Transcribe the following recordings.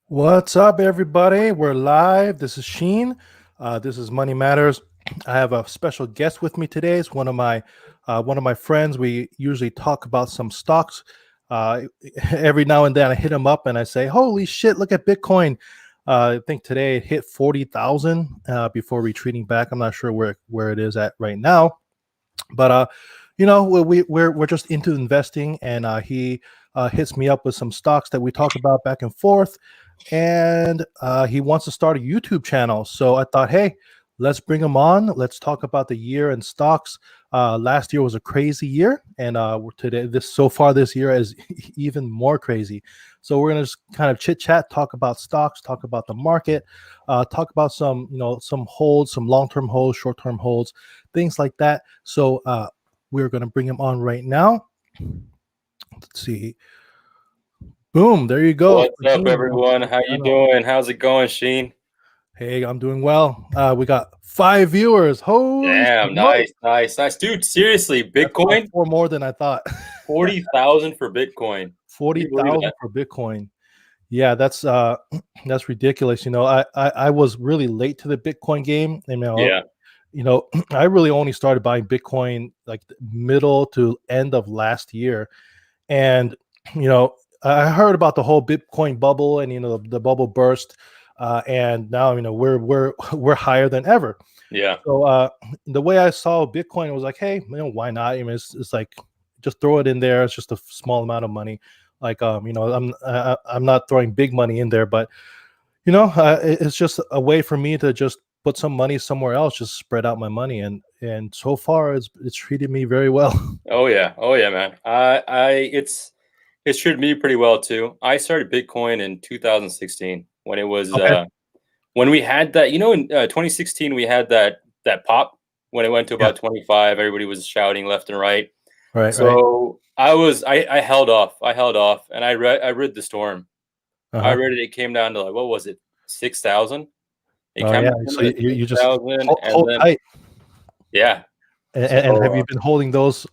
What's up, everybody? We're live. This is Sheen. This is Money Matters. I have a special guest with me today. It's one of my friends. We usually talk about some stocks. Uh, every now and then, I hit him up and I say, "Holy shit! Look at Bitcoin." I think today it hit 40,000 before retreating back. I'm not sure where it is at right now, but we're just into investing, and he hits me up with some stocks that we talk about back and forth, and he wants to start a YouTube channel. So I thought, hey, let's bring him on. Let's talk about the year in stocks. Last year was a crazy year, and this year is even more crazy. So we're gonna just kind of chit chat, talk about stocks, talk about the market, talk about some holds, some long term holds, short term holds, things like that. So we're gonna bring him on right now. Let's see. Boom! There you go. What's up, everyone? How you doing? How's it going, Sheen? Hey, I'm doing well. We got 5 viewers. Holy Damn, smokes! nice. Dude, seriously, That's like Bitcoin? 4 more than I thought. 40,000 for Bitcoin. Can you believe 40,000 that? for Bitcoin. Yeah, that's ridiculous. I was really late to the Bitcoin game. Yeah, I really only started buying Bitcoin like the middle to end of last year. And you know, I heard about the whole Bitcoin bubble, and the bubble burst, and now we're we're higher than ever. yeah, So the way I saw Bitcoin was like, hey, why not? It's like just throw it in there. It's just a small amount of money. Like I'm not throwing big money in there, but it's just a way for me to just put some money somewhere else, just spread out my money, and so far it's treated me very well. oh yeah, man. It's treated me pretty well too. I started Bitcoin in 2016 when it was Okay. when we had that. In 2016 we had that pop when it went to Yeah. about 25. Everybody was shouting left and right. Right. Right. So I held off. I held off, and I read the storm. I Uh-huh. read it. It came down to, like, what was it, 6,000? It Oh came yeah. down So to you just 6,000, and hold then tight. yeah. And have So you been holding those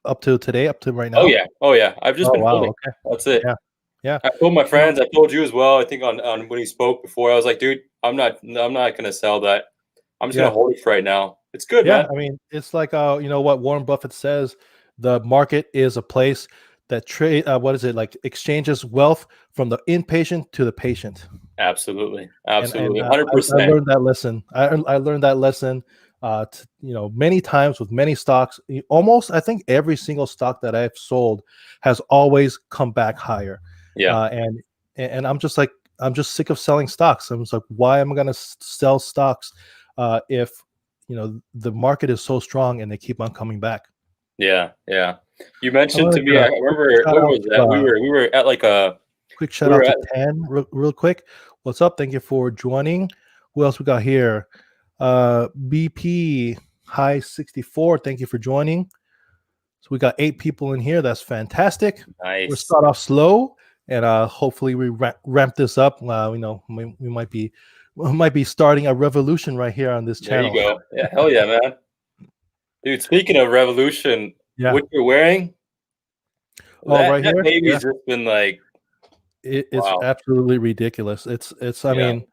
up to today, up to right oh now? yeah, oh yeah. I've just Oh been wow. holding. Okay. That's it. Yeah. Yeah. I told my You know, friends. I told you as well. I think on when he spoke before. I was like, dude, I'm not gonna sell that. I'm just gonna yeah. hold it for right now. It's good, Yeah. man. I mean, it's like what Warren Buffett says, the market is a place that trade what is it, like exchanges wealth from the inpatient to the patient. Absolutely, And absolutely, I 100%. learned that lesson. I learned that lesson, many times with many stocks. Almost, I think every single stock that I've sold has always come back higher. Yeah, Uh, and and I'm just sick of selling stocks. I'm just like, why am I going to sell stocks if the market is so strong and they keep on coming back? yeah. You I mentioned want to to get me. I a remember, shout what out was to that? We were at like a quick shout we out were to at 10 real quick. What's up? Thank you for joining. Who else we got here? BP High 64. Thank you for joining. So we got 8 people in here. That's fantastic. We'll nice. start off slow, and hopefully we ramp this up. We might be starting a revolution right here on this There you channel. go. Yeah, hell yeah, man. Dude, speaking of revolution, Yeah. what you're wearing, Oh, that right that here. Yeah. baby's just been like, It's wow. absolutely ridiculous. It's. I Yeah, mean,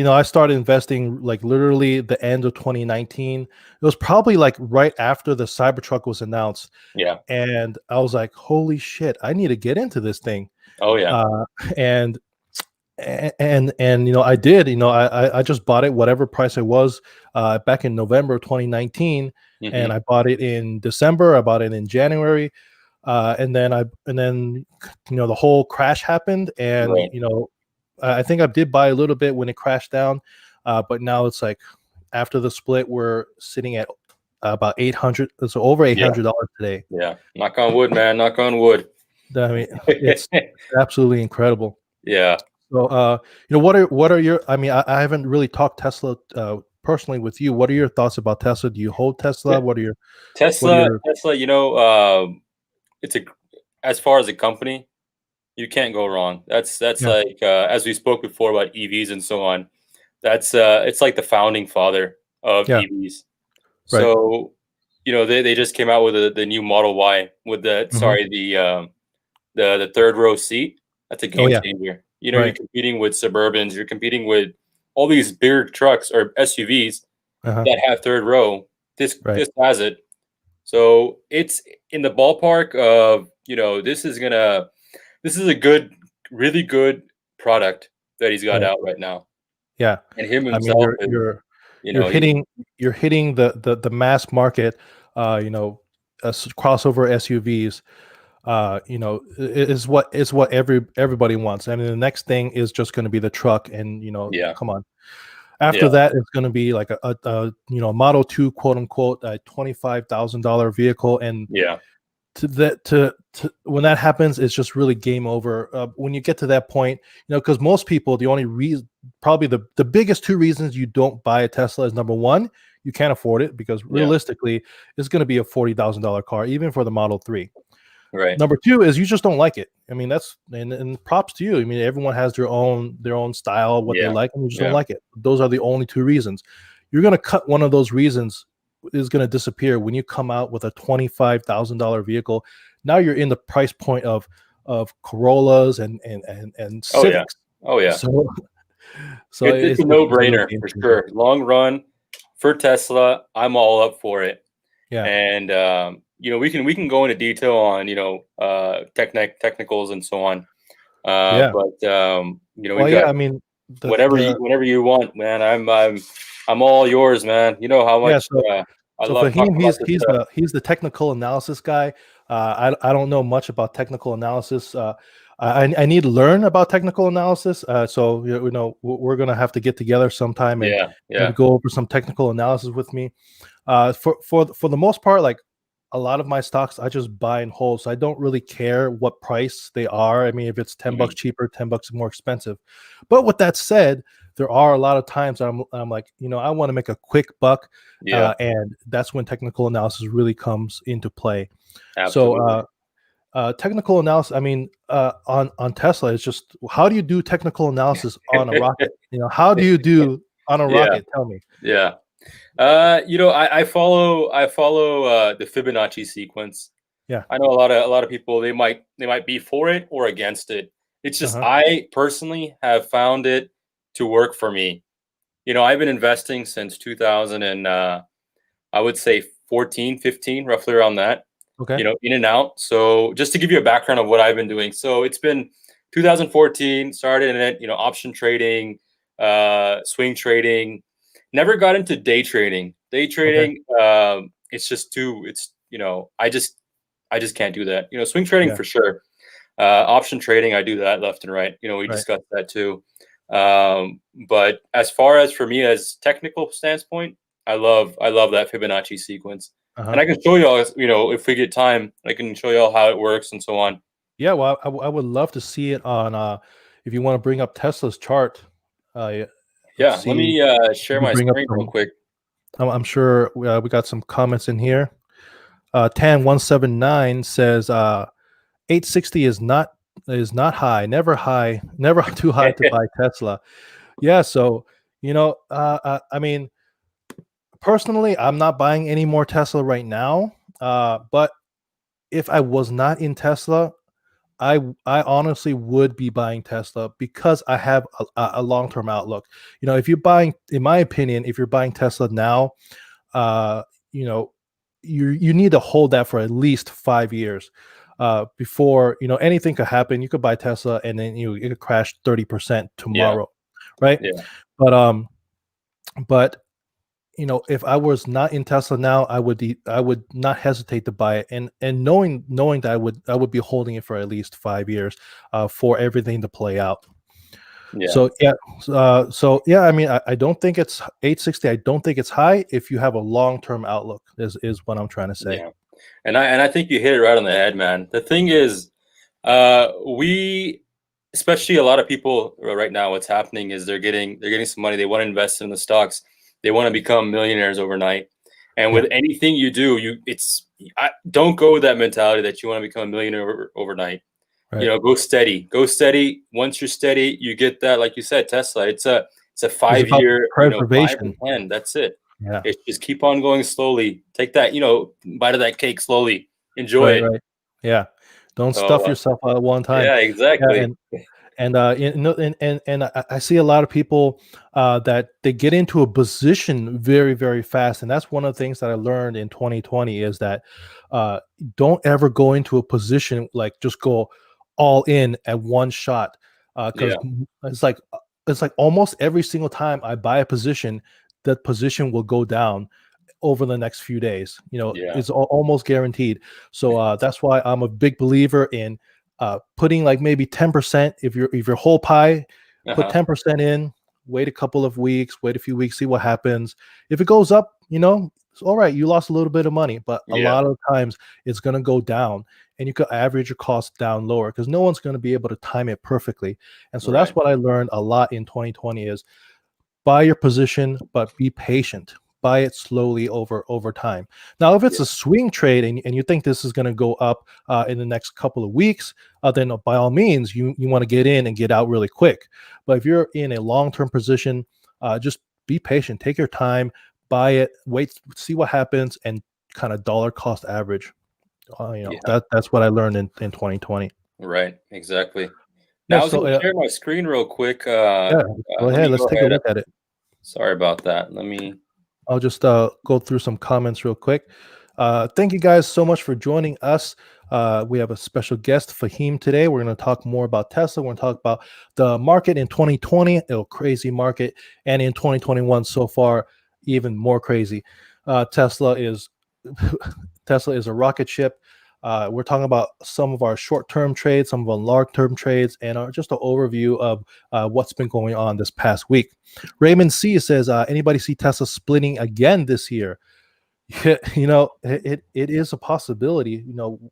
I started investing like literally the end of 2019. It was probably like right after the Cybertruck was announced, yeah. and I was like, holy shit, I need to get into this thing. Oh yeah. uh and and I did. I just bought it whatever price it was back in November of 2019, and Mhm. I bought it in December, I bought it in January, and then the whole crash happened, and Right. I think I did buy a little bit when it crashed down, but now it's like after the split, we're sitting at about 800. It's over Yeah, $800 today. yeah. Knock on wood, man. Knock on wood. I mean, it's absolutely incredible. Yeah. So, what are your? I mean, I haven't really talked Tesla personally with you. What are your thoughts about Tesla? Do you hold Tesla? What are Tesla, your? Tesla, it's a as far as a company, you can't go wrong. That's Yeah, like, as we spoke before about EVs and so on, it's like the founding father of yeah, EVs. right. So, they just came out with the new Model Y with Hmm. the third row seat. That's a Oh game yeah, changer. You're right. competing with Suburbans, you're competing with all these bigger trucks or SUVs Uh-huh. that have third row. This Right. this has it. So it's in the ballpark of, this is a good, really good product that he's got Right. out right now. Yeah. And him I mean, himself is, you're he hitting the mass market, you know, crossover SUVs. Is what everybody wants. I mean, the next thing is just going to be the truck, and yeah, come on. After yeah, that, it's going to be like Model 2, quote unquote, a $25,000 vehicle, and yeah, to when that happens, it's just really game over. When you get to that point, because most people, the only reason, probably the biggest two reasons you don't buy a Tesla is, number one, you can't afford it, because yeah, realistically, it's going to be a $40,000 car, even for the Model 3. right. Number two is you just don't like it. I mean, that's and props to you. I mean, everyone has their own style, what they Yeah, like, and you just don't yeah. like it. Those are the only two reasons. You're gonna cut one of those reasons, is gonna disappear when you come out with a $25,000 vehicle. Now you're in the price point of Corollas and Oh, yeah. Civics. Oh, yeah. So It's a it's a real no-brainer game for changer. sure. Long run for Tesla, I'm all up for it. Yeah, And we can go into detail on technicals and so on. yeah. But Well, we've yeah. got I mean, the whatever you want, man. I'm all yours, man. You know how yeah. much I So for love him, talking about this stuff. he's the technical analysis guy. I don't know much about technical analysis. I need to learn about technical analysis. So we're gonna have to get together sometime and Yeah, maybe yeah. go over some technical analysis with me. For the most part, like a lot of my stocks, I just buy and hold. So I don't really care what price they are. I mean, if it's $10 Mhm. cheaper, $10 more expensive. But with that said, there are a lot of times I'm like, I want to make a quick buck, Yeah, and that's when technical analysis really comes into play. So absolutely. technical analysis, I mean, on Tesla, it's just, how do you do technical analysis on a rocket? How do you do on a Yeah, rocket? Tell me. yeah. I follow the Fibonacci sequence. Yeah. I know a lot of people, they might be for it or against it. It's just Uh-huh. I personally have found it to work for me. I've been investing since 2000 and I would say 14, 15, roughly around that. Okay. In and out. So just to give you a background of what I've been doing. So it's been 2014, started in it, option trading, swing trading. Never got into day trading. Day Okay. trading, it's just too. It's I just can't do that. Swing trading Yeah. for sure. Option trading, I do that left and right. We Right. discussed that too. But as far as for me as technical standpoint, I love that Fibonacci sequence, and Uh-huh. I can show y'all. If we get time, I can show y'all how it works and so on. Yeah, well, I would love to see it on, if you want to bring up Tesla's chart. Yeah, let's Yeah, let see. me You share can my bring up screen real some. quick. I'm sure we got some comments in here. Tan179 says 860 is not high, never high, never too high to buy Tesla. Yeah, so I mean, personally, I'm not buying any more Tesla right now. But if I was not in Tesla, I honestly would be buying Tesla, because I have a long-term outlook. If you're buying, in my opinion, if you're buying Tesla now, uh, you know, you need to hold that for at least 5 years, before anything could happen. You could buy Tesla, and then it could crash 30% Yeah, tomorrow, right? yeah, But but if I was not in Tesla now, I would not hesitate to buy it, and knowing that I would be holding it for at least 5 years, for everything to play out. yeah, So yeah, so yeah, I mean, I don't think it's 860. I don't think it's high if you have a long term outlook. Is what I'm trying to say. yeah. And I think you hit it right on the head, man. The thing is, we, especially a lot of people right now, what's happening is they're getting some money. They want to invest in the stocks. They want to become millionaires overnight. And Yeah, with anything you do, don't go with that mentality that you want to become a millionaire overnight. right. Go steady. Go steady. Once you're steady, you get that, like you said, Tesla. It's a It's about 5 year, 5 to preservation. 10. That's it. Yeah, It's just keep on going slowly. Take that, bite of that cake slowly. Enjoy right, it. right. Yeah. Don't stuff So yourself at one time. yeah, Yeah, exactly. and I see a lot of people that they get into a position very, very fast, and that's one of the things that I learned in 2020 is that uh, don't ever go into a position like just go all in at one shot, because Yeah, it's like almost every single time I buy a position, that position will go down over the next few days. You know, yeah, it's almost guaranteed. So that's why I'm a big believer in putting like maybe 10%. If your whole pie, put uh-huh. 10% in. Wait a couple of weeks. Wait a few weeks. See what happens. If it goes up, you know, it's all right. You lost a little bit of money, but a Yeah, lot of times it's gonna go down, and you could average your costs down lower because no one's gonna be able to time it perfectly. And so that's right. what I learned a lot in 2020 is buy your position, but be patient. Buy it slowly over time. Now, if it's Yeah, a swing trade and you think this is going to go up in the next couple of weeks, then by all means, you want to get in and get out really quick. But if you're in a long term position, just be patient. Take your time. Buy it. Wait. See what happens, and kind of dollar cost average. yeah, That's what I learned in 2020. right. Exactly. Yeah. Now I was So going to share my screen real quick. yeah, go Let ahead. me Let's go take a ahead. look at it. Sorry about that. Let me. I'll just go through some comments real quick. Thank you guys so much for joining us. We have a special guest, Fahim, today. We're going to talk more about Tesla. We're going to talk about the market in 2020, a crazy market, and in 2021 so far, even more crazy. Tesla is Tesla is a rocket ship. We're talking about some of our short-term trades, some of our long-term trades, and just an overview of what's been going on this past week. Raymond C says, anybody see Tesla splitting again this year? Yeah, it is a possibility. The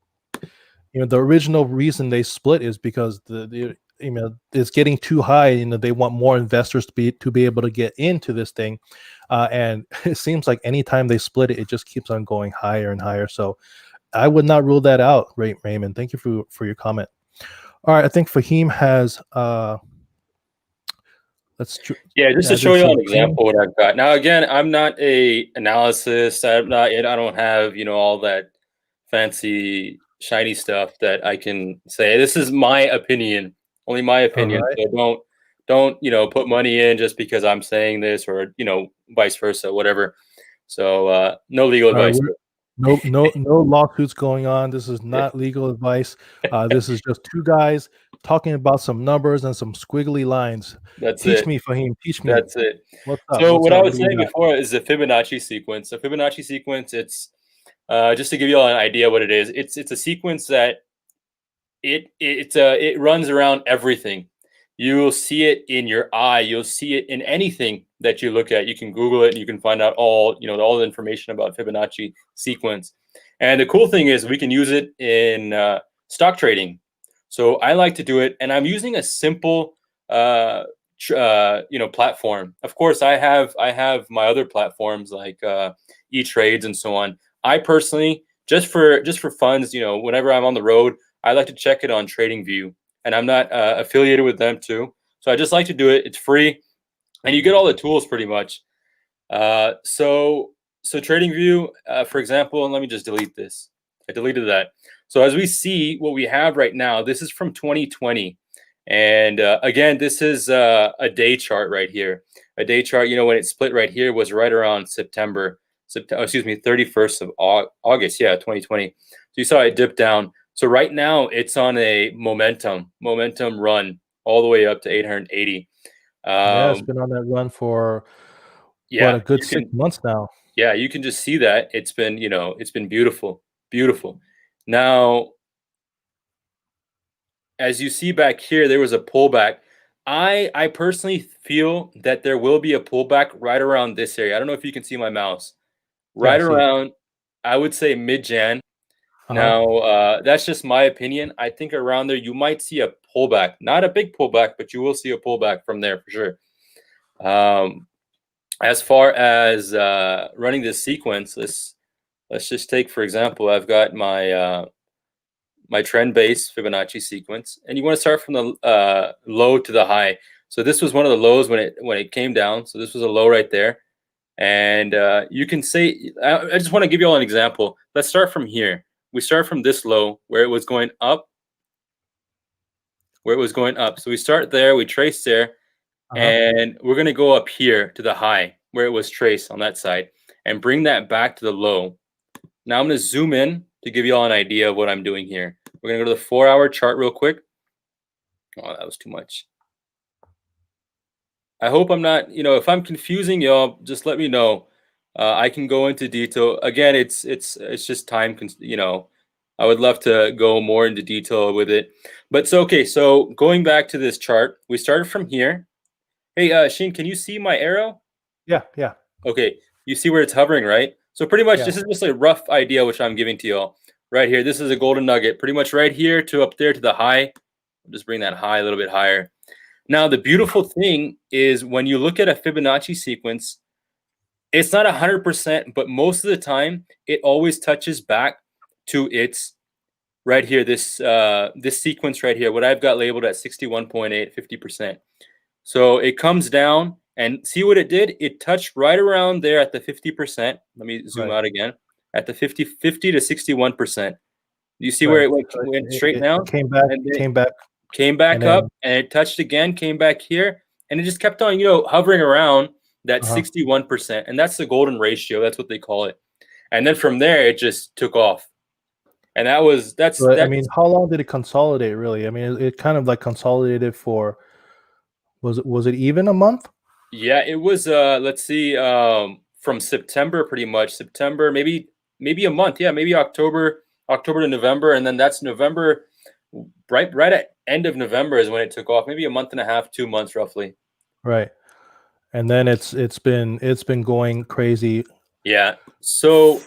original reason they split is because it's getting too high. They want more investors to be able to get into this thing, and it seems like anytime they split it, it just keeps on going higher and higher. So I would not rule that out, Raymond. Thank you for your comment. All right, I think Fahim has let's Yeah, just to show added you some an green. example what I've got. Now, again, I'm not a analysis. I'm not. I don't have all that fancy shiny stuff that I can say. This is my opinion, only my All opinion. right. So don't put money in just because I'm saying this or vice versa, whatever. So no legal All right, advice. no lawsuits going on. This is not legal advice. This is just two guys talking about some numbers and some squiggly lines. That's Teach it. me, Fahim. Teach me. That's it. What's up? So What's what I up? What was do we saying got? before is the Fibonacci sequence. The Fibonacci sequence, it's just to give you all an idea what it is. It's a sequence that it runs around everything. You'll see it in your eye. You'll see it in anything that you look at. You can Google it and you can find out all the information about Fibonacci sequence. And the cool thing is we can use it in stock trading. So I like to do it, and I'm using a simple platform. Of course, I have my other platforms like E-Trades and so on. I personally just for funds, whenever I'm on the road, I like to check it on TradingView, and I'm not affiliated with them too. So I just like to do it. It's free, and you get all the tools pretty much. So TradingView, for example, and let me just delete this. I deleted that. So as we see, what we have right now, this is from 2020, and again, this is a day chart right here. A day chart, when it split right here was right around September, 31st of August, yeah, 2020. So you saw it dip down. So right now it's on a momentum run all the way up to 880. Yeah, it's Um, been on that run for what, yeah, a good you six can months now. yeah, you can just see that it's been beautiful, beautiful. Now, as you see back here, there was a pullback. I personally feel that there will be a pullback right around this area. I don't know if you can see my mouse. Yeah, I Right see it. around, I would say mid-Jan. Uh-huh. Now, that's just my opinion. I think around there you might see a pullback, not a big pullback, but you will see a pullback from there for sure. As far as running this sequence, let's just take for example, I've got my trend-based Fibonacci sequence, and you want to start from the low to the high. So this was one of the lows when it came down. So this was a low right there, and you can say, I just want to give you all an example. Let's start from here. We start from this low where it was going up where it was going up. So we start there, we trace there, Uh-huh. and we're going to go up here to the high where it was traced on that side and bring that back to the low. Now I'm going to zoom in to give you all an idea of what I'm doing here. We're going to go to the 4-hour chart real quick. Oh, that was too much. I hope I'm not, if I'm confusing y'all, just let me know. I can go into detail. Again, it's just time, I would love to go more into detail with it. But so okay, so going back to this chart, we started from here. Hey, Sheen, can you see my arrow? Yeah, yeah, Okay, you see where it's hovering, right? So pretty much yeah. this is just a rough idea which I'm giving to y'all right here. This is a golden nugget, pretty much right here to up there to the high. I'll just bring that high a little bit higher. Now, the beautiful thing is when you look at a Fibonacci sequence, it's not 100%, but most of the time it always touches back to its right here, this sequence right here, what I've got labeled at 61.8, 50%. So it comes down and see what it did? It touched right around there at the 50%. Let me zoom Right, out again. At the 50 to 61%. You see where right. it So went straight it down? came back, And then it came back, came and back up then and it touched again, came back here, and it just kept on, hovering around that uh-huh. 61%. And that's the golden ratio. That's what they call it. And then from there, it just took off. And But I mean, that's how long did it consolidate? Really? I mean, it kind of like consolidated for was it even a month? yeah, it was let's see, from September, pretty much September, maybe a month. Yeah, maybe October to November, and then that's November, right at end of November is when it took off. Maybe a month and a half, 2 months roughly. Right. And then it's been going crazy Yeah. So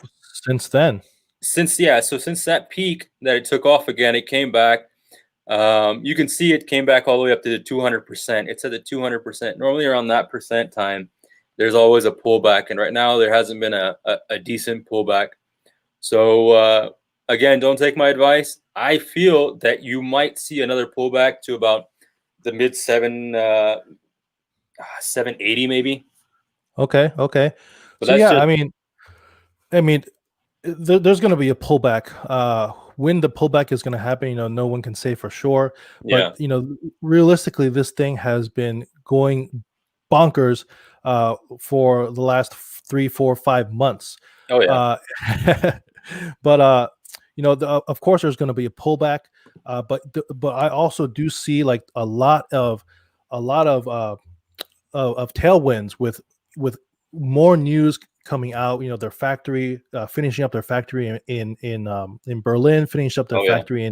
since then. since that peak that it took off again, it came back. You can see it came back all the way up to the 200%. It's at the 200%. Normally around that percent time, there's always a pullback, and right now there hasn't been a decent pullback. So again, don't take my advice. I feel that you might see another pullback to about the mid 780 maybe. Okay, okay. But So that's yeah, just I mean, there's going to be a pullback. When the pullback is going to happen, no one can say for sure. yeah. But realistically, this thing has been going bonkers for the last 3, 4, 5 months. Oh yeah. Uh, but of course, there's going to be a pullback. But I also do see like a lot of tailwinds with more news coming out. Their factory finishing up their factory in Berlin, finishing up their Oh yeah. factory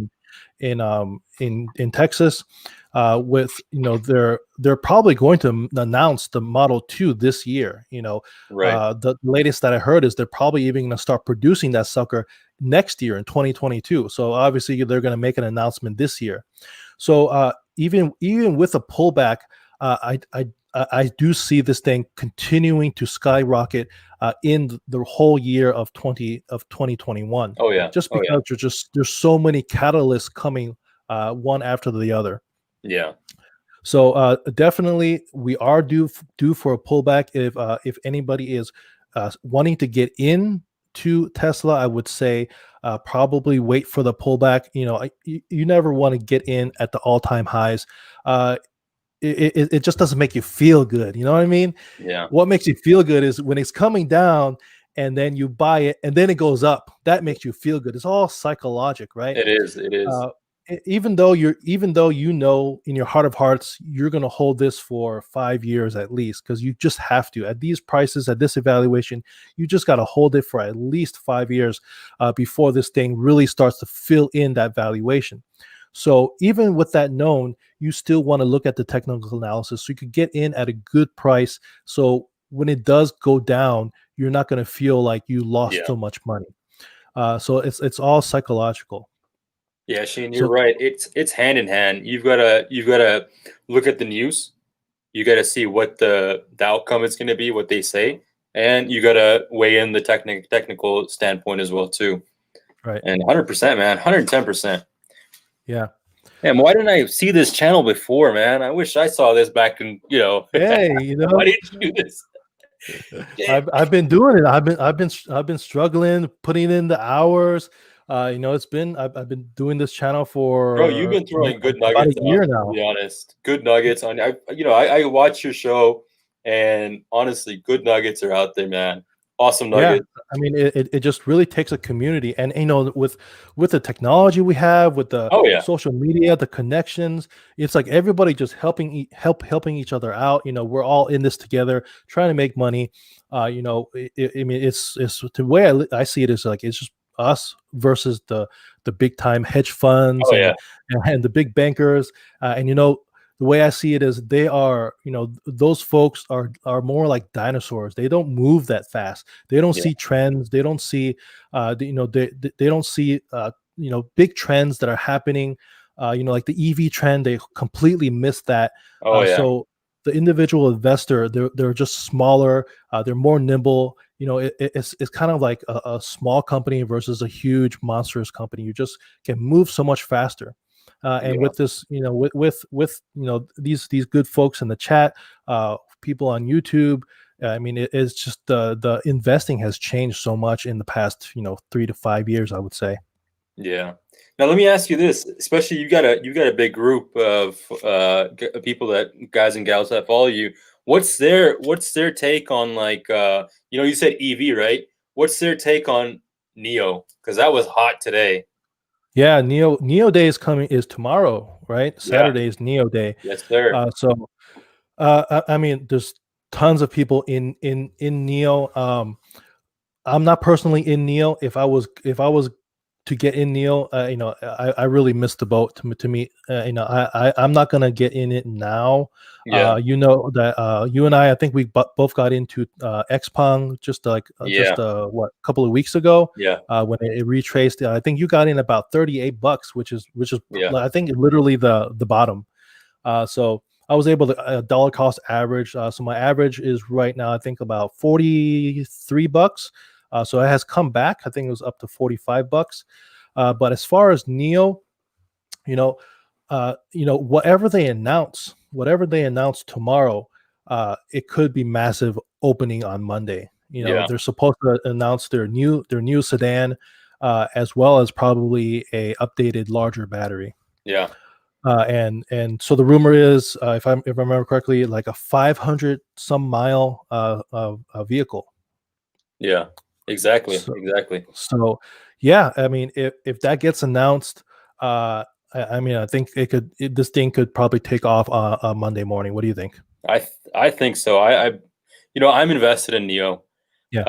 in Texas. With they're probably going to announce the Model 2 this year. Right. The latest that I heard is they're probably even going to start producing that sucker next year in 2022. So obviously they're going to make an announcement this year. So even with a pullback, I do see this thing continuing to skyrocket in the whole year of 2021. Oh yeah. Just Oh yeah. because there's so many catalysts coming one after the other. Yeah. So definitely we are due for a pullback. If anybody is wanting to get into Tesla, I would say probably wait for the pullback. You never want to get in at the all-time highs. It just doesn't make you feel good. You know what I mean? Yeah. What makes you feel good is when it's coming down and then you buy it and then it goes up. That makes you feel good. It's all psychological, right? It is. It is. Uh, even though in your heart of hearts you're going to hold this for 5 years at least, because you just have to at these prices, at this evaluation, you just got to hold it for at least 5 years before this thing really starts to fill in that valuation. So even with that known, you still want to look at the technical analysis so you could get in at a good price. So when it does go down, you're not going to feel like you lost Yeah. so much money. So it's all psychological. Yeah, Shane, you're So right. It's hand in hand. You've got to look at the news. You got to see what the outcome is going to be, what they say, and you got to weigh in the technical standpoint as well too. right, And 100%, man, 110%. yeah. Man, why didn't I see this channel before, man? I wish I saw this back in, Hey, why didn't you do this? I've been doing it. I've been struggling, putting in the hours. It's been I've been doing this channel Bro, you've for been throwing good about a nuggets on, year to now. be honest. Good nuggets on. I watch your show, and honestly, good nuggets are out there, man. Awesome Yeah, nuggets. I mean, it just really takes a community, and with the technology we have, with the Oh yeah, social media, the connections, it's like everybody just helping each other out. We're all in this together, trying to make money. I mean, it's the way I see it is like it's just us versus the big time hedge funds oh yeah, and the big bankers, and the way I see it is they are, those folks are more like dinosaurs. They don't move that fast. They don't yeah. see trends. They don't see, they don't see, big trends that are happening. Like the EV trend, they completely missed that. Oh yeah, So the individual investor, they're just smaller. They're more nimble. It's kind of like a small company versus a huge monstrous company. You just can move so much faster. And yeah, with this, with these good folks in the chat, people on YouTube, I mean, it's just the investing has changed so much in the past 3 to 5 years, I would say. yeah. Now let me ask you this, especially you got a big group of people, that guys and gals that follow you. What's their take on, like, you said EV, right? What's their take on Neo? Because that was hot today. Yeah, Neo Day is tomorrow, right? Yeah. Saturday is Neo Day. Yes, sir. So I mean, there's tons of people in Neo. I'm not personally in Neo. If I was to get in Neo, I really missed the boat. To me, I'm not gonna get in it now. Yeah. You know that you and I think we both got into Xpong just like Yeah. what, a couple of weeks ago, Yeah. when it retraced. I think you got in about $38, which is Yeah. I think literally the bottom. So I was able to dollar cost average. So my average is right now, I think, about $43. So it has come back. I think it was up to $45. But as far as Neo, you know, whatever they announce tomorrow, it could be massive opening on Monday. Yeah. They're supposed to announce their new sedan, as well as probably a updated larger battery. Yeah. And so the rumor is, if I remember correctly, like a 500 some mile vehicle. Yeah. Exactly. So Exactly. so yeah, I mean, if that gets announced, I mean, I think this thing could probably take off on Monday morning. What do you think? I think so. I'm invested in Neo. Yeah,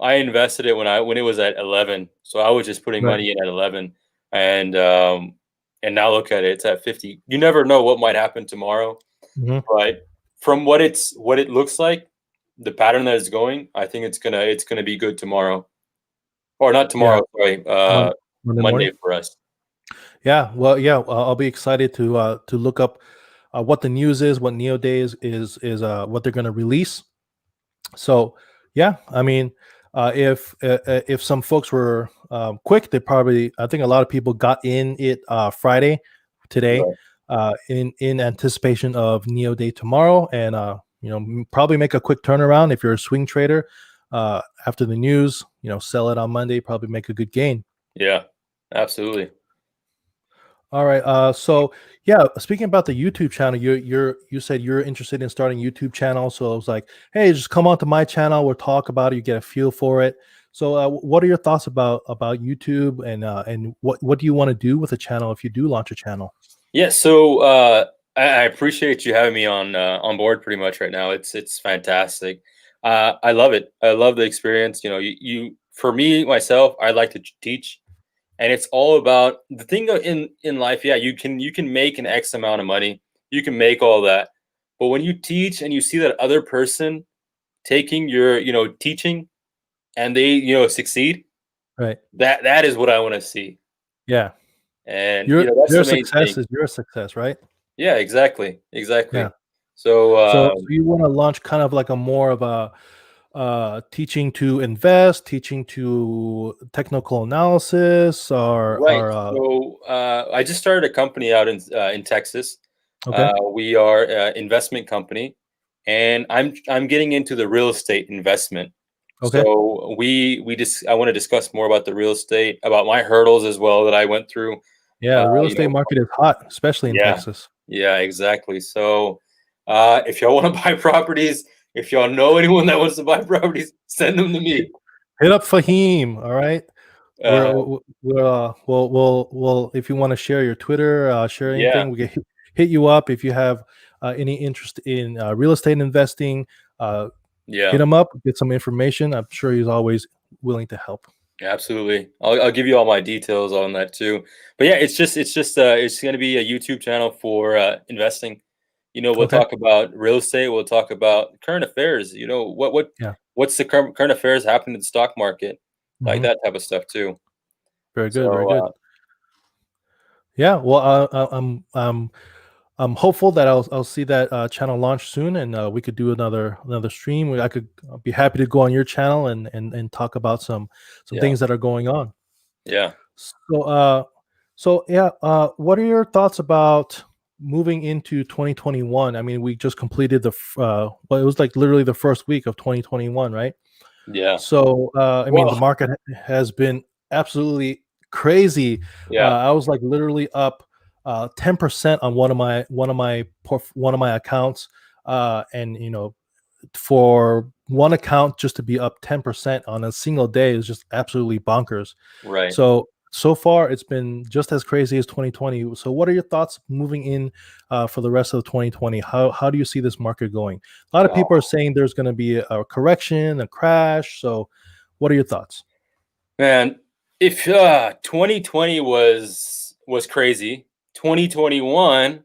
I invested it when it was at 11. So I was just putting right. money in at 11, and now look at it. It's at 50. You never know what might happen tomorrow, Mhm. but from what it looks like, the pattern that it's going, I think it's gonna be good tomorrow. Or not Yeah, tomorrow, sorry. Monday Monday morning. for us. Yeah, well, yeah, I'll be excited to look up what the news is, what Neo Day is what they're going to release. So yeah, I mean, if some folks were quick, they probably, I think a lot of people got in it Friday today, Right. in anticipation of Neo Day tomorrow, and probably make a quick turnaround if you're a swing trader. After the news, sell it on Monday, probably make a good gain. Yeah. Absolutely. All right. So yeah, speaking about the YouTube channel, you said you're interested in starting YouTube channel. So I was like, hey, just come on to my channel. We'll talk about it. You get a feel for it. So what are your thoughts about YouTube, and what do you want to do with a channel if you do launch a channel? Yeah, so I appreciate you having me on board pretty much right now. It's fantastic. I love it. I love the experience. You for me myself, I like to teach, and it's all about the thing in life. Yeah, you can make an X amount of money, you can make all that, but when you teach and you see that other person taking your teaching, and they succeed, Right. that is what I want to see, Yeah. and Your that's your the main success thing. is your success, right? Yeah, exactly, Yeah. exactly. So, So you want to launch kind of like a more of a teaching to invest, teaching to technical analysis, right. or So, I just started a company out in Texas. okay. We are an investment company, and I'm getting into the real estate investment. Okay. So I want to discuss more about the real estate, about my hurdles as well that I went through. Yeah, the real You estate know, market is hot, especially in yeah, Texas. yeah, exactly. So if y'all want to buy properties, if y'all know anyone that wants to buy properties, send them to me. Hit up Fahim. All right. Uh, We'll if you want to share your Twitter, share yeah, anything, we can hit you up. If you have any interest in real estate investing, hit yeah. him up, get some information. I'm sure he's always willing to help. Absolutely. I'll give you all my details on that too. But yeah, it's going to be a YouTube channel for investing. We'll Okay. talk about real estate, we'll talk about current affairs, Yeah. what's the current affairs happening in the stock market, like Hmm. that type of stuff too. Very good. Very So good. Yeah. Well, I'm hopeful that I'll see that channel launch soon, and we could do another stream. I could be happy to go on your channel and talk about some yeah, things that are going on. yeah, So yeah, what are your thoughts about moving into 2021? I mean, we just completed well, it was like literally the first week of 2021, right? yeah. So I mean, the Well, market has been absolutely crazy. yeah, I was like literally up 10% on one of my accounts, and for one account just to be up 10% on a single day is just absolutely bonkers. right. So far it's been just as crazy as 2020. So what are your thoughts moving in for the rest of 2020? How do you see this market going? A lot of people are Oh, saying there's going to be a correction, a crash. So what are your thoughts? man, if 2020 was crazy, 2021,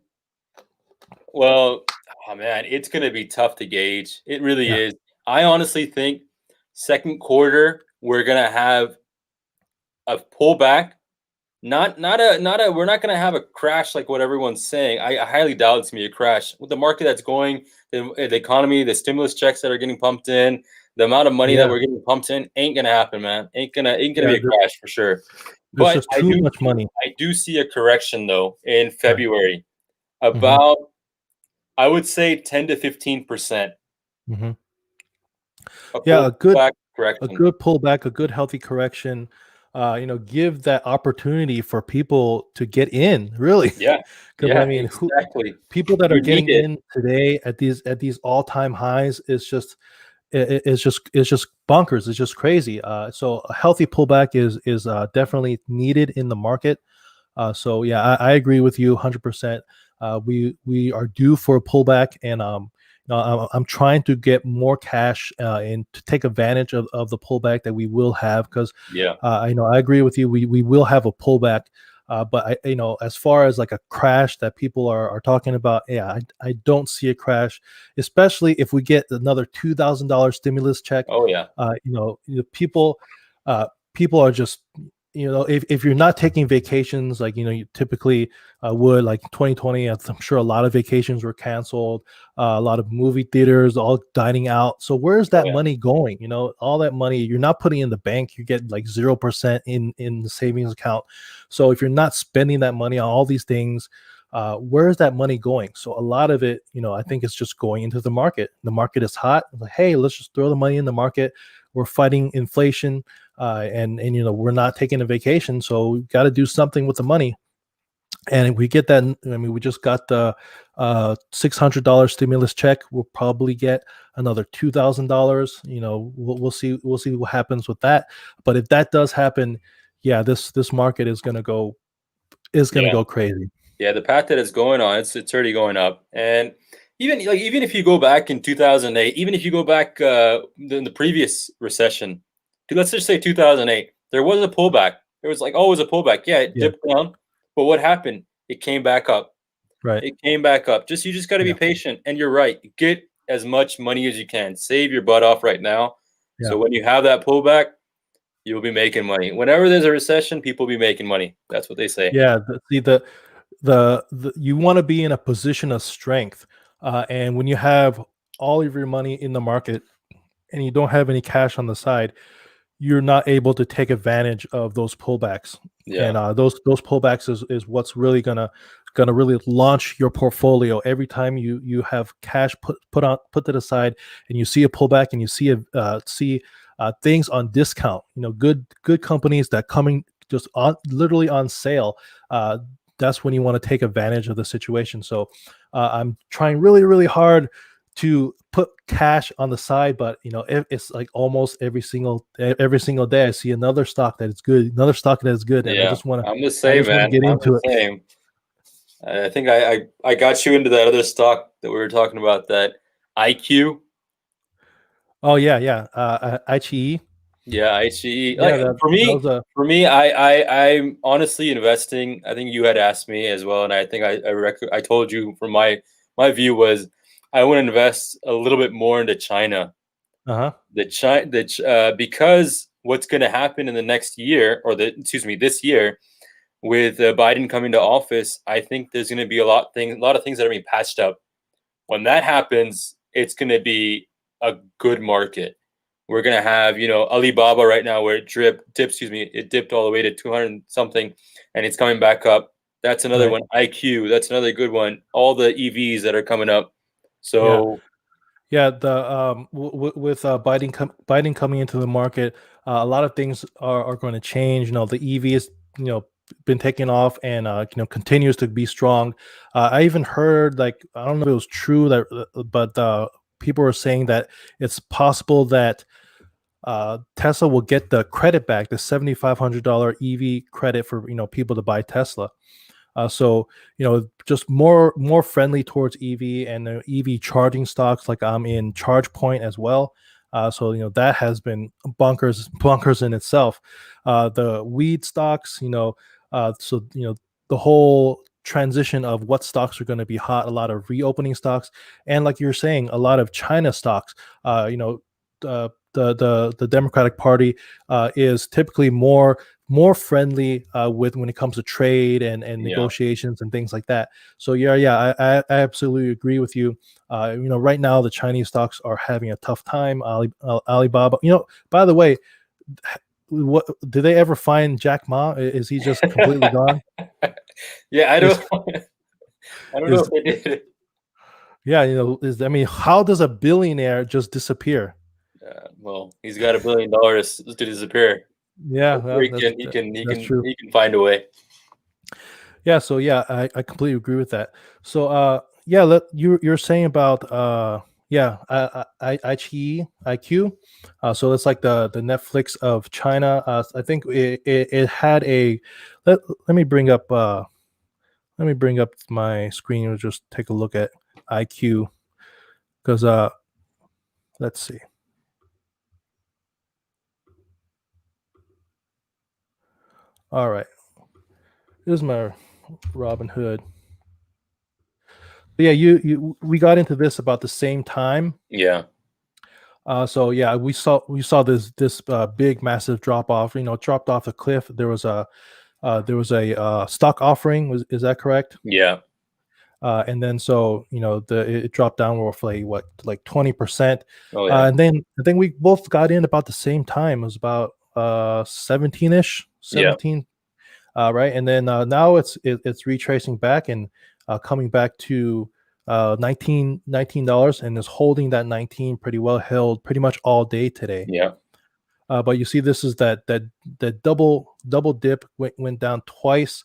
well, oh man, it's going to be tough to gauge. It really Yeah. is. I honestly think second quarter we're going to have a pullback. Not a we're not going to have a crash like what everyone's saying. I highly doubt it's going to be a crash. With the market that's going, the economy, the stimulus checks that are getting pumped in, the amount of money that Yeah. we're getting pumped in ain't going to happen, man. Ain't going to Yeah. be a crash for sure. There's But just too much money. I do see a correction though in Right. February. Hmm. About I would say 10 to 15%. Hmm. A Yeah. pullback A correction. good pullback, a good healthy correction. Give that opportunity for people to get in, really. Yeah. Because I Yeah, mean, who exactly. people that are You need getting it. in today at these all-time highs is just it's just bonkers. It's just crazy. So a healthy pullback is definitely needed in the market. So yeah, I agree with you 100%. We are due for a pullback, and I'm trying to get more cash and to take advantage of the pullback that we will have, because Yeah. I agree with you. We will have a pullback, but as far as like a crash that people are talking about, yeah, I don't see a crash, especially if we get another $2,000 stimulus check. Oh yeah. People people are just if you're not taking vacations like you typically would, like 2020, I'm sure a lot of vacations were canceled, a lot of movie theaters all dining out. So where's Oh that yeah. money going? All that money you're not putting in the bank, you get like 0% in the savings account. So if you're not spending that money on all these things, where's that money going? So a lot of it, I think it's just going into the market. The market is hot, like, hey, let's just throw the money in the market. We're fighting inflation, and we're not taking a vacation, so we've got to do something with the money. And if we get that, I mean, we just got the $600 stimulus check. We'll probably get another $2,000. We'll see what happens with that. But if that does happen, yeah, this market is gonna Yeah. go crazy. Yeah, the path that it's going on, it's already going up. And even if you go back in 2008, even if you go back in the previous recession, let's just say 2008, there was a pullback. There was like always a pullback. Yeah, it Yeah, dipped down, but what happened? It came back up. right. It came back up. You just got to be Yeah, patient. And you're right. Get as much money as you can. Save your butt off right now. yeah, So when you have that pullback, you'll be making money. Whenever there's a recession, people will be making money. That's what they say. yeah. See, the you want to be in a position of strength, and when you have all of your money in the market and you don't have any cash on the side, you're not able to take advantage of those pullbacks. Yeah. And those pullbacks is what's really gonna really launch your portfolio. Every time you have cash put to the side and you see a pullback and you see things on discount. Good companies that coming just on literally on sale. That's when you want to take advantage of the situation. So I'm trying really, really hard to put cash on the side, but it's like almost every single day I see another stock that is good, and I Yeah, just want to I'm the I same, just want to man. get I'm the into it. same. I think I got you into that other stock that we were talking about, that IQ. Oh yeah, yeah. IGE. Yeah, ICE. Yeah, Like that was a for me, I'm honestly investing. I think you had asked me as well, and I think I told you from my view was I want to invest a little bit more into China. uh-huh. Because what's going to happen in the next year, or this year, with Biden coming to office, I think there's going to be a lot of things that are being patched up. When that happens, it's going to be a good market. We're going to have, Alibaba right now, where it dipped all the way to 200 something, and it's coming back up. That's another Right. one. IQ, that's another good one. All the EVs that are coming up. Yeah. So Yeah, the with Biden coming into the market, a lot of things are going to change. The EV is been taking off, and continues to be strong. I even heard, like, I don't know if it was true that, but people were saying that it's possible that Tesla will get the credit back, the $7,500 EV credit for people to buy Tesla. So just more friendly towards EV and EV charging stocks. Like, I'm in ChargePoint as well. So that has been bonkers in itself. The weed stocks, so the whole transition of what stocks are going to be hot, a lot of reopening stocks, and like you're saying, a lot of China stocks. The Democratic Party is typically more friendly with when it comes to trade and yeah, negotiations and things like that. So yeah, I absolutely agree with you. Right now the Chinese stocks are having a tough time. Alibaba. By the way, what did they ever find Jack Ma? Is he just completely gone? yeah. I Is don't, I don't know is if they did. Yeah, is I mean, how does a billionaire just disappear? Well, he's got $1 billion to disappear. Yeah, I'm sure well, that's true. he can find a way. Yeah, so yeah, I completely agree with that. So yeah, you're saying about yeah, IQ. So it's like the Netflix of China. I think it had a let me bring up my screen and just take a look at IQ, because let's see. All right. Here's my Robin Hood. But yeah, we got into this about the same time. Yeah, So yeah, we saw this big massive drop off. Dropped off a cliff. There was a stock offering. Is that correct? yeah, And then so it dropped down for like what, like 20%. oh yeah, And then I think we both got in about the same time. It was about 17ish, yeah, 17. Right, and then now it's retracing back and coming back to $19, and is holding that 19 pretty well, held pretty much all day today. yeah. But you see, this is that double dip, went down twice.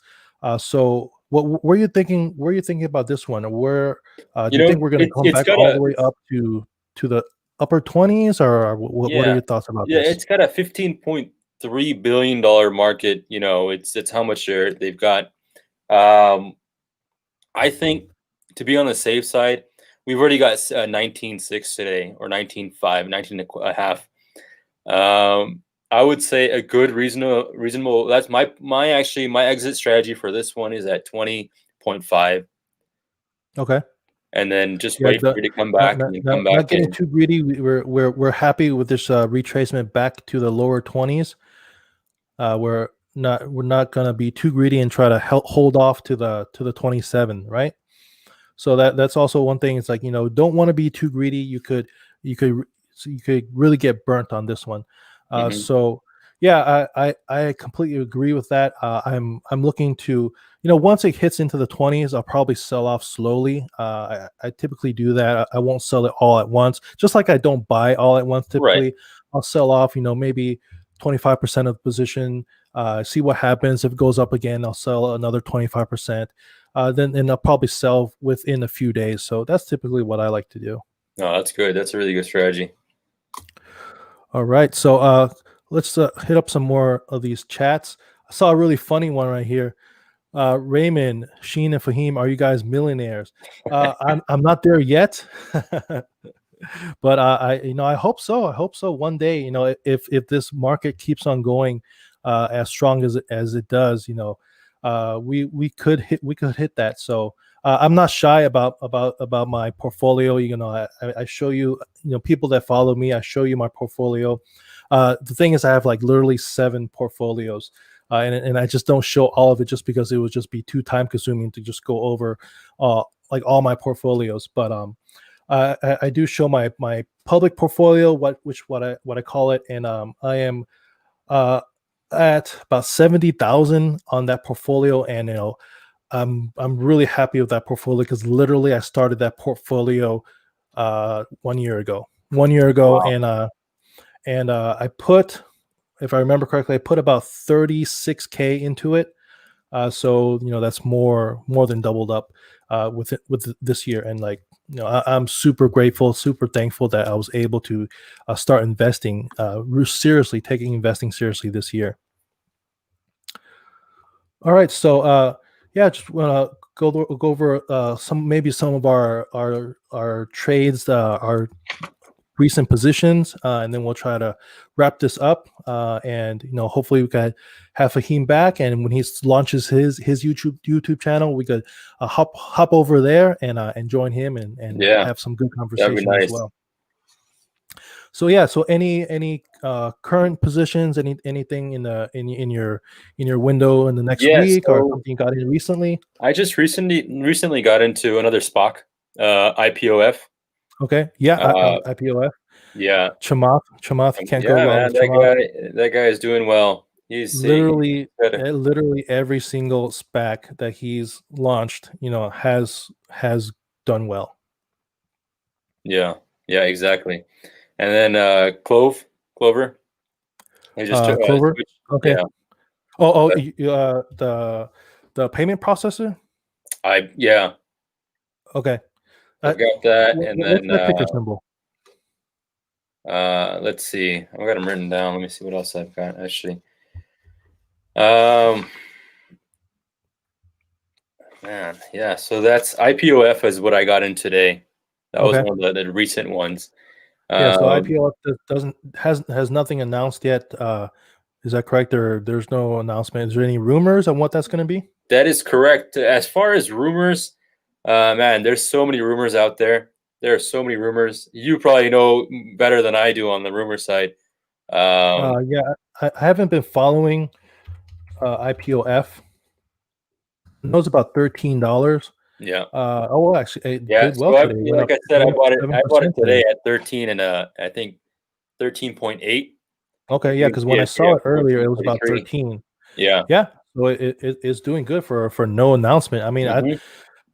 So what were you thinking? Were you thinking about this one? Or where do you think we're going to come It's back got all the way up to the upper 20s, or what are yeah, your thoughts about yeah. this? It's got a $15.3 billion market. It's how much they've got. Um, I think, to be on the safe side, we've already got 19.6 today, or 19.5, 19 and a half. I would say a good reasonable. That's my exit strategy for this one is at 20.5, Okay. and then just Yeah, wait for it to come back and then come not back getting in. too greedy. We're happy with this retracement back to the lower 20s. We're not gonna be too greedy and try to hold off to the 27, right? So that's also one thing. It's like, don't want to be too greedy. You could really get burnt on this one. Hmm. So yeah, I completely agree with that. I'm looking to, once it hits into the 20s, I'll probably sell off slowly. I typically do that. I won't sell it all at once, just like I don't buy all at once Right. typically. I'll sell off, maybe 25% of the position. See what happens. If it goes up again, I'll sell another 25%. Then I'll probably sell within a few days. So that's typically what I like to do. No, that's good. That's a really good strategy. All right, so let's hit up some more of these chats. I saw a really funny one right here. Raymond, Sheen, and Fahim, are you guys millionaires? I'm not there yet, but I hope so. I hope so. One day, if this market keeps on going as strong as it does, we could hit that. So I'm not shy about my portfolio. I show you, people that follow me, I show you my portfolio. The thing is, I have like literally 7 portfolios. And I just don't show all of it just because it would just be too time consuming to just go over like all my portfolios. But I do show my public portfolio, what I call it, and I am at about 70,000 on that portfolio, and I'm really happy with that portfolio because literally I started that portfolio 1 year ago. Wow. And I put, if I remember correctly, I put about 36K into it. So that's more than doubled up with this year, and I'm super grateful, super thankful that I was able to start investing seriously, taking investing seriously this year. All right, so yeah, just want to go over some of our trades, our recent positions, and then we'll try to wrap this up. And hopefully we can have Fahim back, and when he launches his YouTube channel, we could hop over there and join him and Yeah, have some good that'd be conversation as nice. well. So yeah, so any current positions, anything in your window in the next week, or So something you got in recently? I just recently got into another SPOC, IPOF. Okay, yeah, Uh, IPOF. yeah, Chamath, can't go yeah, wrong man. with Chamath. That guy is doing well. He's good. Literally every single SPAC that he's launched, has done well. Yeah, yeah, exactly. And then Clover. He just Clover. switched. Okay. Yeah, Oh, but the payment processor. yeah, Okay. I've got that, and What's then that ticker symbol? let's see. I've got them written down. Let me see what else I've got actually. Man, yeah. So that's IPOF is what I got in today. That was Okay. one of the recent ones. Yeah. So Um, IPO has nothing announced yet. Is that correct? There's no announcement. Is there any rumors on what that's going to be? That is correct. As far as rumors, man, there's so many rumors out there. There are so many rumors. You probably know better than I do on the rumor side. Yeah, I haven't been following IPOF. It was about $13. Yeah, Well, actually, it yeah. did well So today. It went like up. I It said, I went up bought it. I bought it 7% today today. at 13 and I think 13.8. Okay, If yeah, you can because see when I it, yeah, saw it earlier, it was about 14.33. 13. Yeah. Yeah, so it's doing good for no announcement. I mean,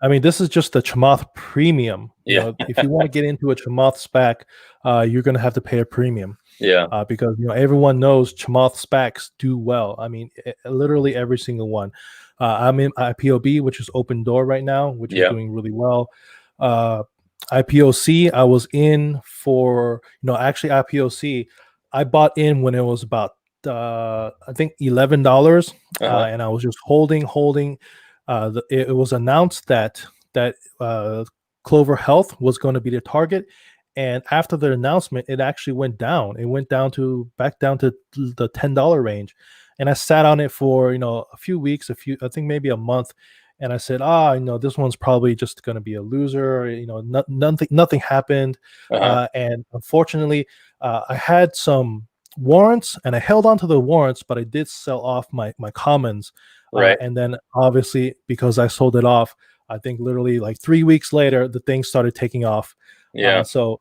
Hmm. this is just the Chamath premium. Yeah. If you want to get into a Chamath SPAC, you're going to have to pay a premium. Yeah. Because everyone knows Chamath SPACs do well. I mean, literally every single one. I'm in IPOB, which is open door right now, which is Yeah. doing really well. IPOC, I was in for actually IPOC, I bought in when it was about I think $11, Uh-huh. and I was just holding. It was announced that Clover Health was going to be the target. And after the announcement, it actually went down. It went back down to the $10 range, and I sat on it for a few weeks, I think maybe a month, and I said, this one's probably just going to be a loser. Nothing happened, Uh-huh. and unfortunately, I had some warrants, and I held on to the warrants, but I did sell off my commons, Right. and then obviously because I sold it off, I think literally like 3 weeks later, the thing started taking off. Yeah. So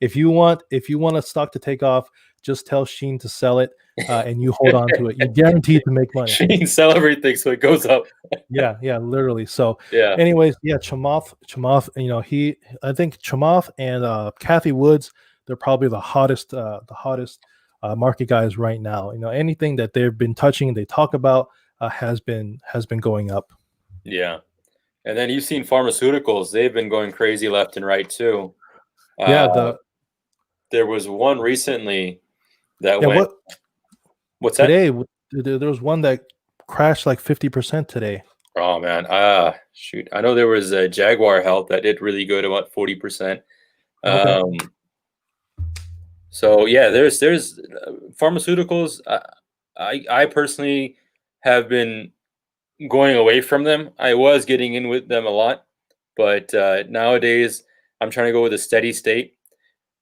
if you want a stock to take off, just tell Sheen to sell it, and you hold on to it. You're guaranteed to make money. She can sell everything so it goes up. Yeah, literally. So, Yeah. anyways, yeah, Chamath, I think Chamath and Kathy Woods, they're probably the hottest market guys right now. You know, anything that they've been touching, they talk about has been going up. Yeah. And then you've seen pharmaceuticals; they've been going crazy left and right too. Yeah, Uh, there was one recently that yeah. went. What What's that? today? There was one that crashed like 50% today. Oh man, shoot! I know there was a Jaguar Health that did really good, about 40%. Okay. So yeah, there's pharmaceuticals. I personally have been going away from them. I was getting in with them a lot, but nowadays I'm trying to go with a steady state.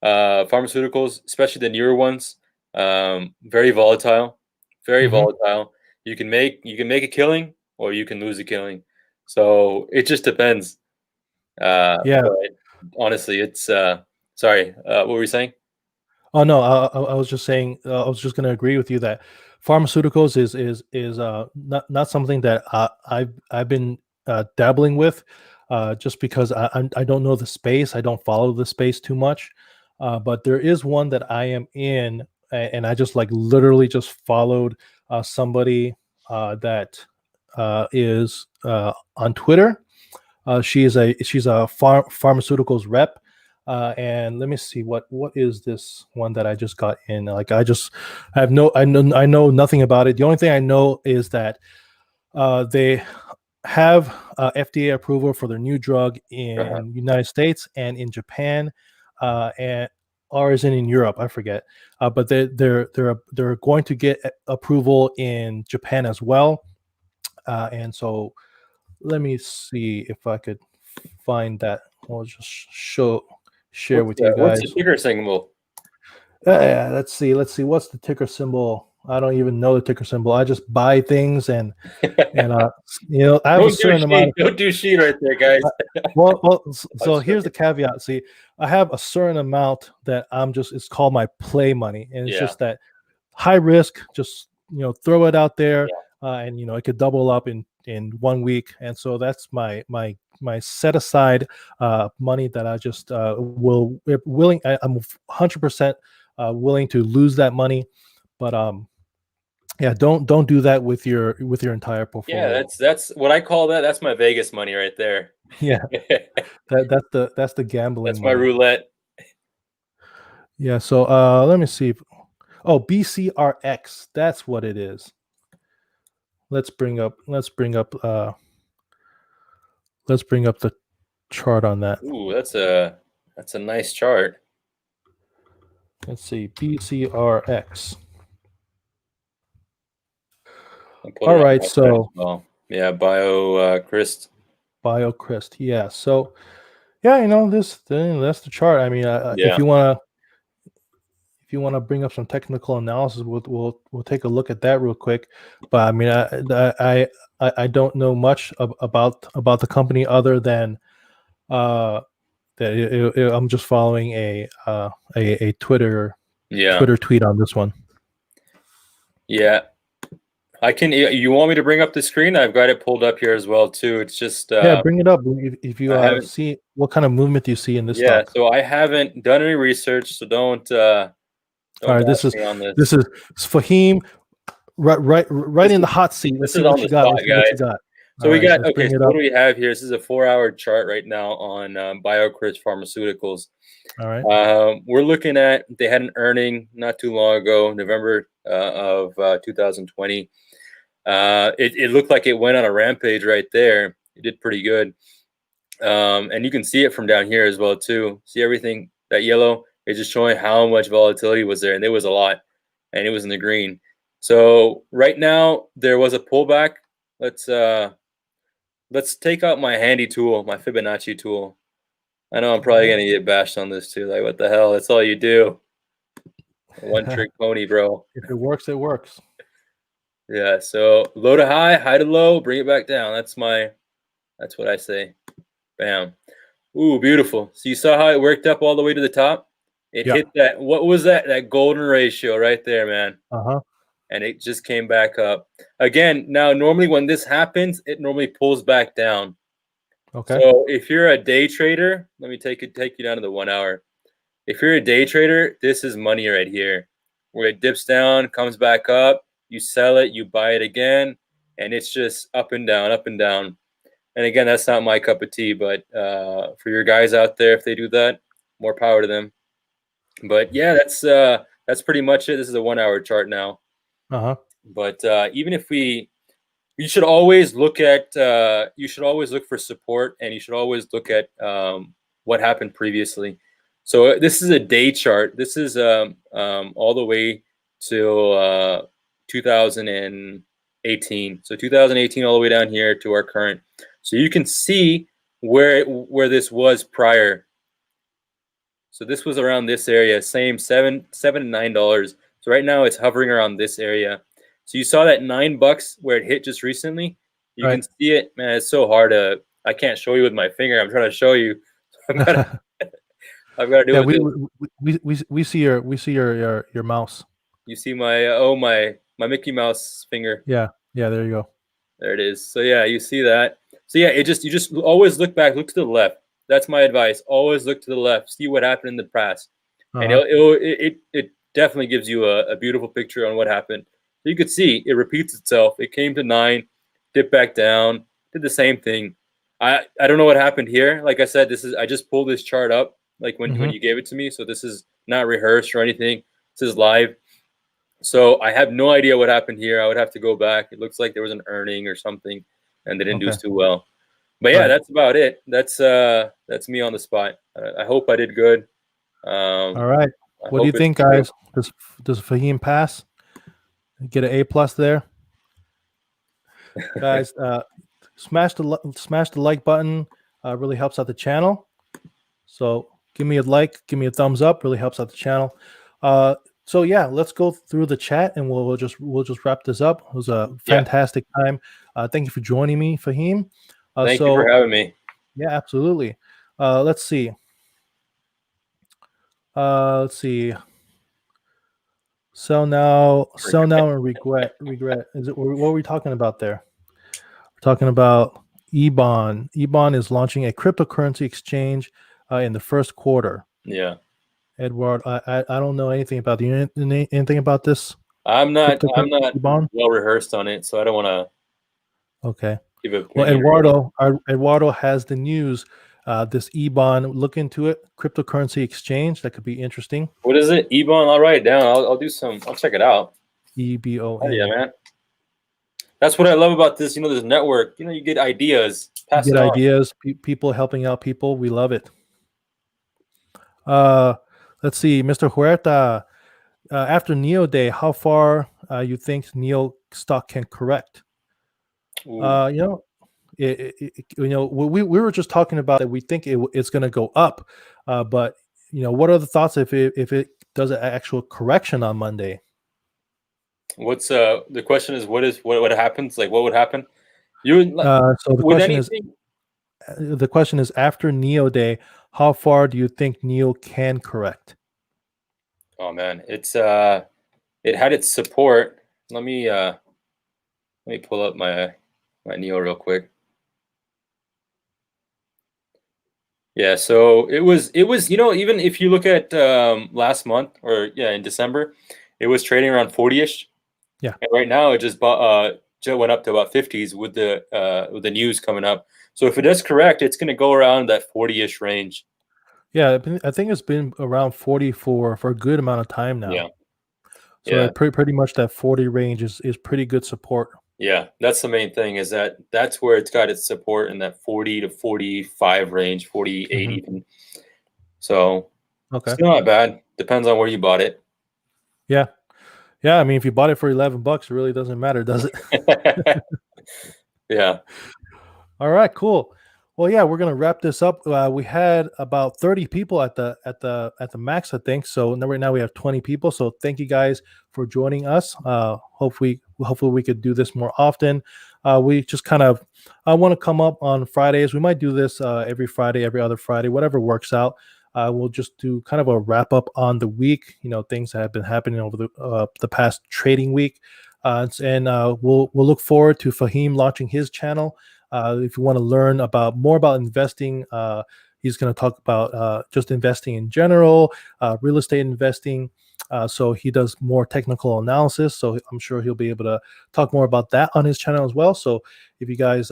Pharmaceuticals, especially the newer ones, very volatile, very Hmm. volatile. You can make a killing or you can lose a killing. So it just depends. Yeah. But honestly, it's sorry. What were you saying? Oh no, I was just saying. I was just going to agree with you that pharmaceuticals is not something that I've been dabbling with, just because I don't know the space. I don't follow the space too much, but there is one that I am in, and I just like literally just followed somebody that is on Twitter. She's a pharmaceuticals rep. And let me see what is this one that I just got in. Like I know nothing about it. The only thing I know is that they have FDA approval for their new drug Uh-huh. in United States and in Japan, and or is it in Europe? I forget. But they're going to get approval in Japan as well. And so let me see if I could find that. I'll just share with you What's the guys. ticker symbol? Let's see. Let's see. What's the ticker symbol? I don't even know the ticker symbol. I just buy things and I have a Don't do certain amount sheet. of. Don't do sheet right there, guys. I'm So just here's the joking. caveat. See, I have a certain amount that I'm just. It's called my play money, and it's Yeah. just that high risk. Just throw it out there, Yeah. and it could double up in 1 week. And so that's my set aside money that I just willing. I'm 100% willing to lose that money, but yeah, don't do that with your entire Yeah, portfolio. that's what I call that. That's my Vegas money right there. Yeah, that's the gambling That's my money. roulette. Yeah, so let me see. Oh, BCRX, that's what it is. Let's bring up the chart on that. Ooh, that's a nice chart. Let's see, BCRX. I'll put All it on right, my side as so well. Yeah, Bio Christ. BioCrest. Yeah, so yeah, that's the chart. I mean, Yeah, if you want to bring up some technical analysis, we'll take a look at that real quick. But I mean, I don't know much about the company other than that I'm just following a yeah, Twitter tweet on this one. yeah. I can. You want me to bring up the screen? I've got it pulled up here as well too. It's just Yeah, bring it up if you I haven't. see what kind of movement you see in this Yeah, stock. so I haven't done any research, so don't All don't right, bash me on this this. is Fahim, right This in the is hot seat. this Let's see is what on you the got. spot, Let's see what you guys. got. So All we right, got let's okay. bring So it what up. do we have here? This is a 4-hour chart right now on BioCris Pharmaceuticals. All right. We're looking at they had an earning not too long ago, November of 2020. It looked like it went on a rampage right there. It did pretty good, and you can see it from down here as well too. See everything that yellow? It's just showing how much volatility was there, and there was a lot, and it was in the green. So right now there was a pullback. Let's uh, let's take out my handy tool, my Fibonacci tool. I know I'm All probably right. gonna get bashed on this too. Like, what the hell? That's all you do. One trick pony, bro. If it works, it works. Yeah. So low to high, high to low, bring it back down. That's what I say. Bam. Ooh, beautiful. So you saw how it worked up all the way to the top? It Yeah. hit that. What was that? That golden ratio right there, man. Uh-huh. And it just came back up. Again, now normally when this happens, it normally pulls back down. Okay. So if you're a day trader, let me take you down to the 1 hour. If you're a day trader, this is money right here. Where it dips down, comes back up, you sell it, you buy it again, and it's just up and down, up and down. And again, that's not my cup of tea, but for your guys out there, if they do that, more power to them. But yeah, that's pretty much it. This is a 1 hour chart now. But even if you should always look at you should always look for support, and you should always look at what happened previously. So this is a day chart. This is all the way to 2018. So 2018 all the way down here to our current. So you can see where this was prior. So this was around this area, same $7 to $9. So right now it's hovering around this area. So you saw that $9 where it hit just recently. You can see it, man. It's so hard to. I can't show you with my finger. I'm trying to show you. I've got to do it. We see your mouse. You see my my Mickey Mouse finger. Yeah, there you go. There it is. So yeah, you see that. So yeah, you just always look back, look to the left. That's my advice. Always look to the left. See what happened in the past, and it definitely gives you a beautiful picture on what happened. So you could see it repeats itself. It came to 9, dipped back down, did the same thing. I don't know what happened here. Like I said, I just pulled this chart up like when you gave it to me. So this is not rehearsed or anything. This is live. So I have no idea what happened here. I would have to go back. It looks like there was an earning or something, and they didn't do too well. But yeah, that's about it. That's me on the spot. I hope I did good. All right. What do you think, guys? Does Fahim pass? Get an A+ there, guys. Smash the like button. Really helps out the channel. So give me a like, give me a thumbs up. Really helps out the channel. So yeah, let's go through the chat, and we'll just wrap this up. It was a fantastic time. Thank you for joining me, Fahim. Thank you for having me. Yeah, absolutely. Let's see. Sell now and regret. Is it? What are we talking about there? We're talking about EBON. EBON is launching a cryptocurrency exchange in the first quarter. Yeah. Edward, I don't know anything about anything about this. I'm not well rehearsed on it, so I don't want to. Okay. Give it. Well, Eduardo has the news. This EBON, look into it. Cryptocurrency exchange, that could be interesting. What is it? EBON. I'll write it down. I'll check it out. EBON. Oh, yeah, man. That's what I love about this. This network. You get ideas. Pass it on. Ideas. People helping out people. We love it. Let's see, Mr. Huerta. After NEO Day, how far you think NEO stock can correct? We were just talking about that. We think it's going to go up, but what are the thoughts if it does an actual correction on Monday? What's the question is what happens? Like what would happen? So the question is after NEO Day, how far do you think NEO can correct? Oh man, it had its support. Let me pull up my NEO real quick. Yeah, so it was even if you look at last month or in December, it was trading around 40-ish. Yeah. And right now it just went up to about 50s with the news coming up. So if it is correct, it's going to go around that 40-ish range. Yeah, I think it's been around 40 for a good amount of time now. Yeah. So pretty much that 40 range is pretty good support. Yeah, that's the main thing, is that's where it's got its support in that 40 to 45 range, 48 even. So still not bad. Depends on where you bought it. Yeah. Yeah, I mean, if you bought it for $11, it really doesn't matter, does it? Yeah. All right, cool. Well, yeah, we're gonna wrap this up. We had about 30 people at the max, I think. So right now we have 20 people. So thank you guys for joining us. Hopefully we could do this more often. We just I want to come up on Fridays. We might do this every Friday, every other Friday, whatever works out. We'll just do kind of a wrap up on the week. Things that have been happening over the past trading week, and we'll look forward to Fahim launching his channel. If you want to learn more about investing, He's going to talk about just investing in general, real estate investing. So he does more technical analysis. So I'm sure he'll be able to talk more about that on his channel as well. So if you guys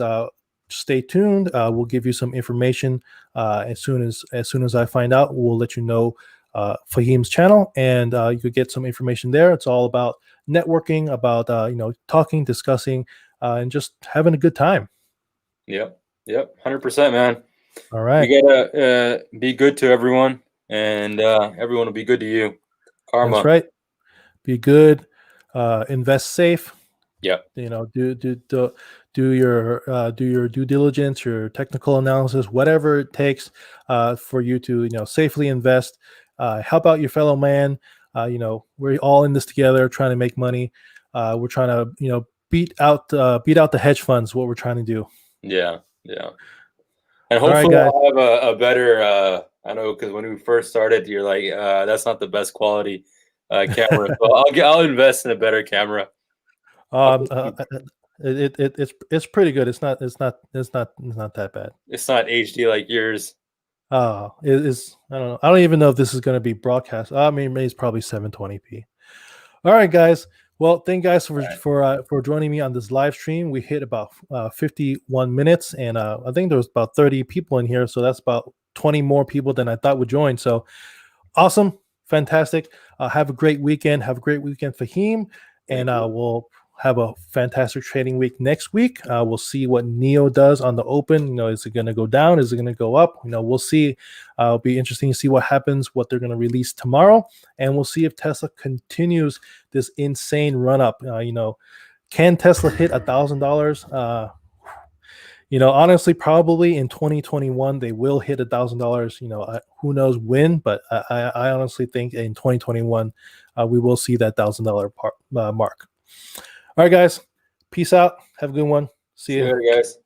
stay tuned, we'll give you some information as soon as I find out. We'll let you know Fahim's channel, and you could get some information there. It's all about networking, about talking, discussing, and just having a good time. Yep, 100%, man. All right, You gotta be good to everyone, and everyone will be good to you. Karma. that's right. Be good, invest safe. Yep. Do your due diligence, your technical analysis, whatever it takes for you to safely invest. Help out your fellow man. We're all in this together, trying to make money. We're trying to beat out the hedge funds. What we're trying to do. Yeah. And All right, hopefully guys. I'll have a better. I know, because when we first started, you're like, that's not the best quality camera. So I'll invest in a better camera. It's pretty good. It's not that bad. It's not HD like yours. Oh, it is. I don't know. I don't even know if this is going to be broadcast. I mean, maybe it's probably 720p. All right, guys. Well, thank you guys for joining me on this live stream. We hit about 51 minutes, and I think there was about 30 people in here, so that's about 20 more people than I thought would join. So awesome, fantastic. Have a great weekend. Have a great weekend, Fahim, and we'll have a fantastic trading week next week. We'll see what NEO does on the open. Is it going to go down? Is it going to go up? We'll see. It'll be interesting to see what happens, what they're going to release tomorrow, and we'll see if Tesla continues this insane run up. Can Tesla hit $1,000? Honestly, probably in 2021 they will hit $1,000. Who knows when, but I honestly think in 2021 we will see that $1,000 mark. All right, guys. Peace out. Have a good one. See you. Later, guys.